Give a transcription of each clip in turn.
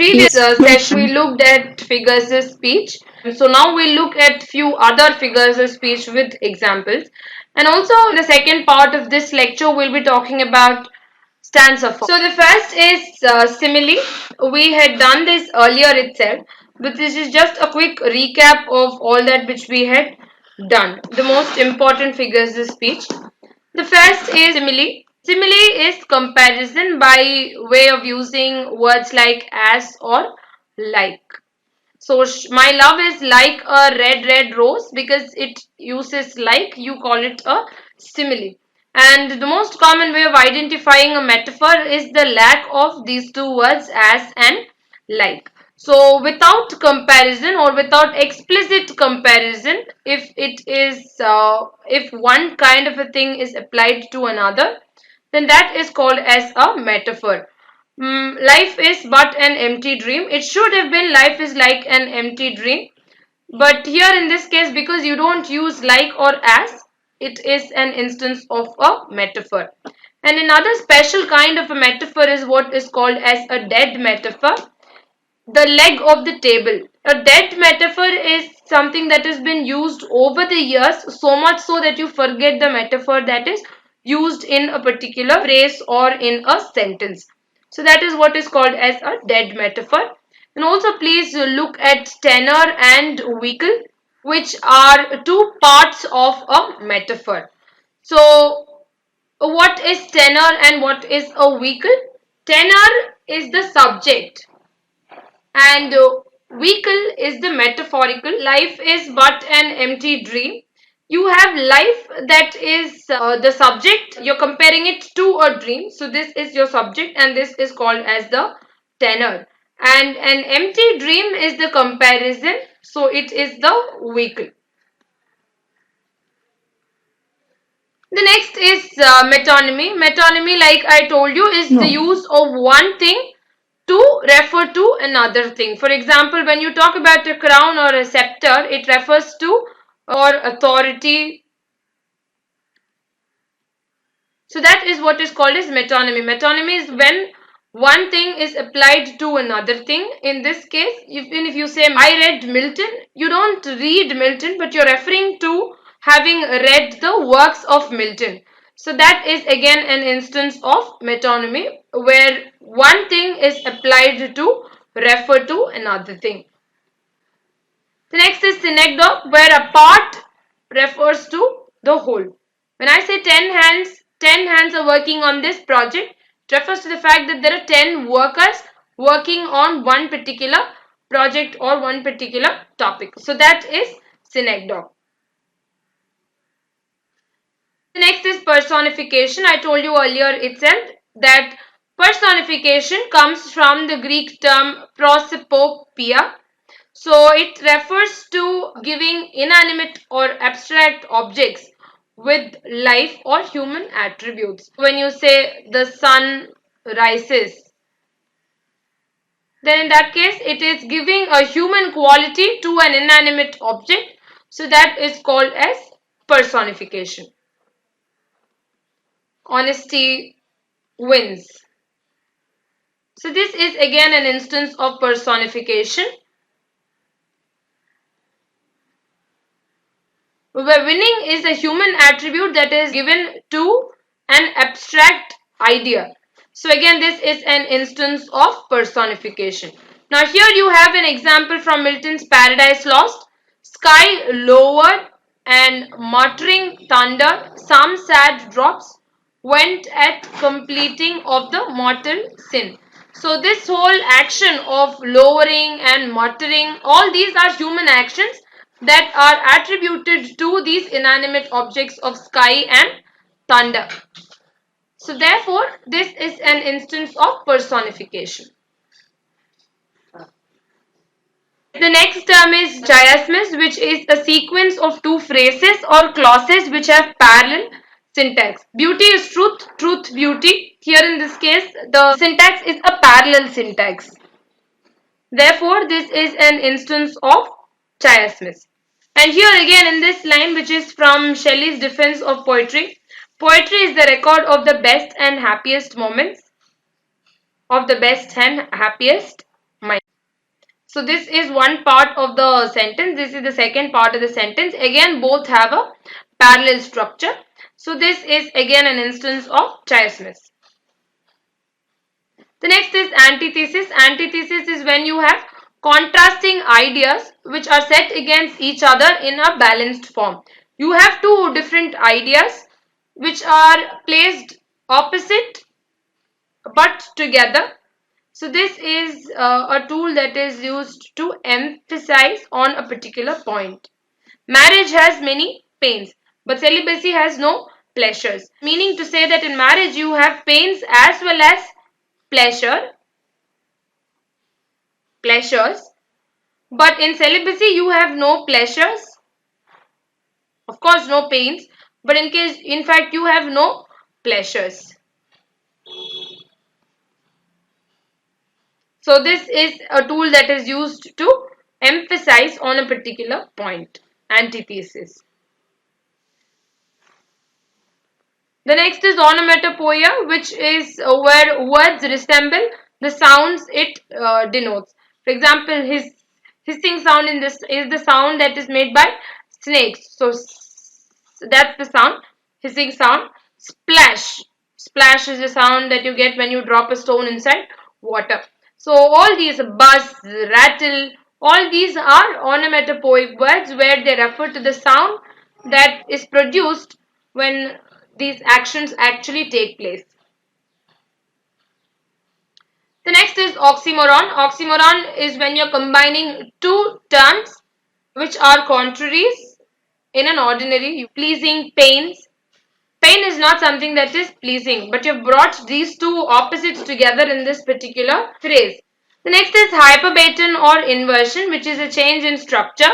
previous session we looked at figures of speech. So now we look at few other figures of speech with examples. And also in the second part of this lecture we'll be talking about stanza form. So the first is simile. We had done this earlier itself, but this is just a quick recap of all that which we had done. The most important figures of speech. The first is simile. Simile is comparison by way of using words like as or like. So my love is like a red rose because it uses like, you call it a simile. And the most common way of identifying a metaphor is the lack of these two words as and like. So without comparison or without explicit comparison, if one kind of a thing is applied to another, then that is called as a metaphor. Life is but an empty dream. It should have been life is like an empty dream. But here in this case, because you don't use like or as, it is an instance of a metaphor. And another special kind of a metaphor is what is called as a dead metaphor. The leg of the table. A dead metaphor is something that has been used over the years, so much so that you forget the metaphor that is used in a particular phrase or in a sentence. So that is what is called as a dead metaphor. And also please look at tenor and vehicle, which are two parts of a metaphor. So what is tenor and what is a vehicle? Tenor is the subject and vehicle is the metaphorical. Life is but an empty dream. You have life that is the subject. You're comparing it to a dream. So this is your subject and this is called as the tenor. And an empty dream is the comparison. So it is the vehicle. The next is metonymy. Metonymy, like I told you, is the use of one thing to refer to another thing. For example, when you talk about a crown or a scepter, it refers to or authority. So that is what is called as metonymy. Metonymy is when one thing is applied to another thing. In this case, even if you say I read Milton, you don't read Milton, but you're referring to having read the works of Milton. So that is again an instance of metonymy where one thing is applied to refer to another thing. The next is synecdoche, where a part refers to the whole. When I say 10 hands are working on this project, it refers to the fact that there are 10 workers working on one particular project or one particular topic. So that is synecdoche. The next is personification. I told you earlier itself that personification comes from the Greek term prosopopoeia. So it refers to giving inanimate or abstract objects with life or human attributes. When you say the sun rises, then in that case it is giving a human quality to an inanimate object. So that is called as personification. Honesty wins. So this is again an instance of personification, where winning is a human attribute that is given to an abstract idea. So again, this is an instance of personification. Now here you have an example from Milton's Paradise Lost. Sky lowered and muttering thunder, some sad drops went at completing of the mortal sin. So this whole action of lowering and muttering, all these are human actions that are attributed to these inanimate objects of sky and thunder. So therefore, this is an instance of personification. The next term is chiasmus, which is a sequence of two phrases or clauses which have parallel syntax. Beauty is truth, truth, beauty. Here in this case, the syntax is a parallel syntax. Therefore, this is an instance of chiasmus. And here again in this line, which is from Shelley's Defense of Poetry, poetry is the record of the best and happiest moments of the best and happiest mind. So this is one part of the sentence. This is the second part of the sentence. Again, both have a parallel structure. So this is again an instance of chiasmus. The next is antithesis. Antithesis is when you have contrasting ideas which are set against each other in a balanced form. You have two different ideas which are placed opposite but together. So this is a tool that is used to emphasize on a particular point. Marriage has many pains, but celibacy has no pleasures. Meaning to say that in marriage you have pains as well as pleasures, but in celibacy you have no pleasures, of course no pains, but in fact you have no pleasures. So this is a tool that is used to emphasize on a particular point. Antithesis. The next is onomatopoeia, which is where words resemble the sounds it denotes. For example, his hissing sound in this is the sound that is made by snakes. So that's the sound, hissing sound. Splash. Splash is the sound that you get when you drop a stone inside water. So all these buzz, rattle, all these are onomatopoeic words where they refer to the sound that is produced when these actions actually take place. The next is oxymoron. Oxymoron is when you're combining two terms which are contraries in an ordinary. Pleasing, pains. Pain is not something that is pleasing, but you've brought these two opposites together in this particular phrase. The next is hyperbaton or inversion, which is a change in structure.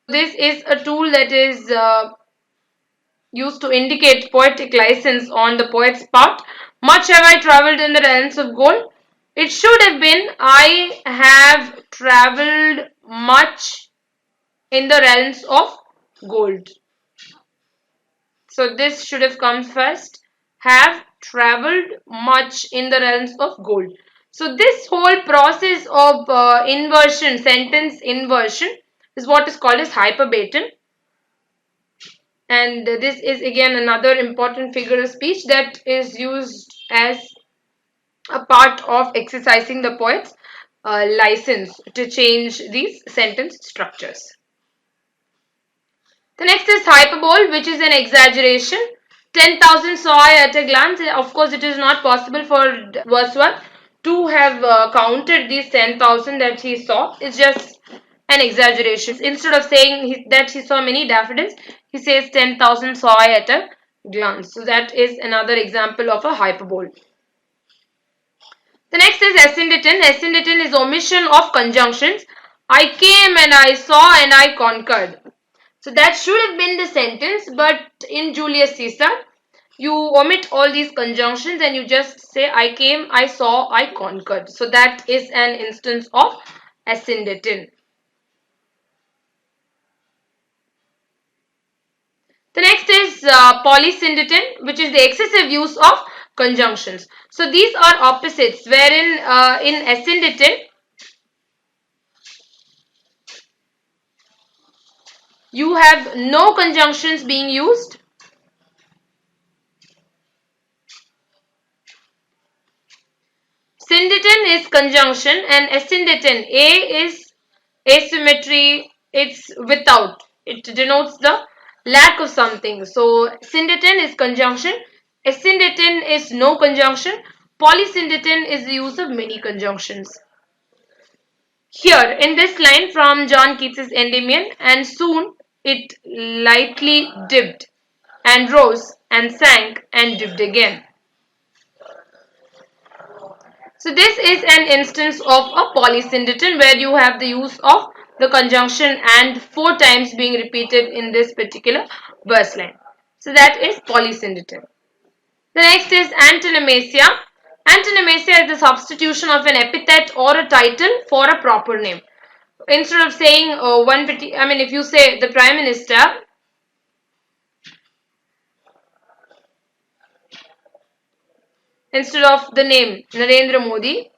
This is a tool that is used to indicate poetic license on the poet's part. Much have I travelled in the realms of gold. It should have been I have travelled much in the realms of gold. So this should have come first. Have travelled much in the realms of gold. So this whole process of inversion, sentence inversion, is what is called as hyperbaton. And this is again another important figure of speech that is used as a part of exercising the poet's license to change these sentence structures. The next is hyperbole, which is an exaggeration. 10,000 saw I at a glance. Of course, it is not possible for Wordsworth to have counted these 10,000 that he saw. It's just an exaggeration. Instead of saying that he saw many daffodils, he says 10,000 saw I at a glance. So that is another example of a hyperbole. The next is Ascenditon. Ascenditon is omission of conjunctions. I came and I saw and I conquered. So that should have been the sentence, but in Julius Caesar, you omit all these conjunctions and you just say I came, I saw, I conquered. So that is an instance of Ascenditon. The next is Polysyndetin, which is the excessive use of conjunctions. So these are opposites, wherein in Ascenditin, you have no conjunctions being used. Syndetin is conjunction and ascenditin. A is asymmetry, it's without. It denotes the lack of something. So syndetin is conjunction, ascenditin is no conjunction, polysyndetin is the use of many conjunctions. Here in this line from John Keats's Endymion, and soon it lightly dipped and rose and sank and dipped again. So this is an instance of a polysyndeton where you have the use of the conjunction and 4 times being repeated in this particular verse line. So that is polysyndeton. The next is antonymasia. Antonymasia is the substitution of an epithet or a title for a proper name. Instead of saying if you say the Prime Minister, instead of the name Narendra Modi,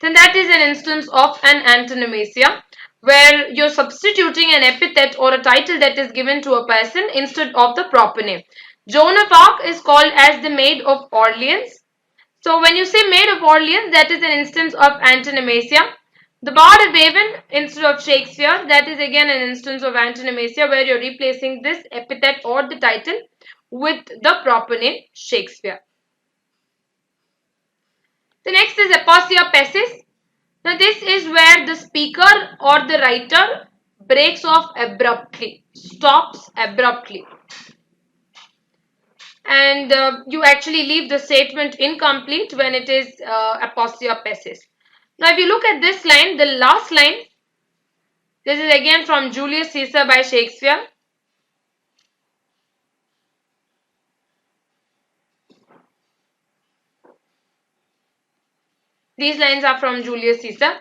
then that is an instance of an antonymasia, where you're substituting an epithet or a title that is given to a person instead of the proper name. Joan of Arc is called as the Maid of Orleans. So when you say Maid of Orleans, that is an instance of antonymasia. The Bard of Avon instead of Shakespeare, that is again an instance of antonymasia, where you're replacing this epithet or the title with the proper name Shakespeare. The next is aposiopesis. Now this is where the speaker or the writer breaks off abruptly, stops abruptly, and you actually leave the statement incomplete when it is aposiopesis. Now if you look at this line, the last line, this is again from Julius Caesar by Shakespeare. These lines are from Julius Caesar.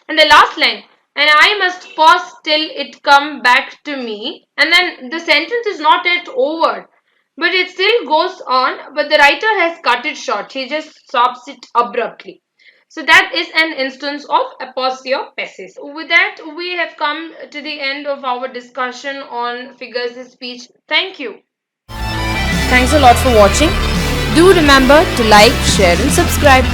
And the last line, and I must pause till it come back to me. And then the sentence is not yet over, but it still goes on, but the writer has cut it short. He just stops it abruptly. So that is an instance of aposiopesis. With that, we have come to the end of our discussion on figures of speech. Thank you. Thanks a lot for watching. Do remember to like, share and subscribe.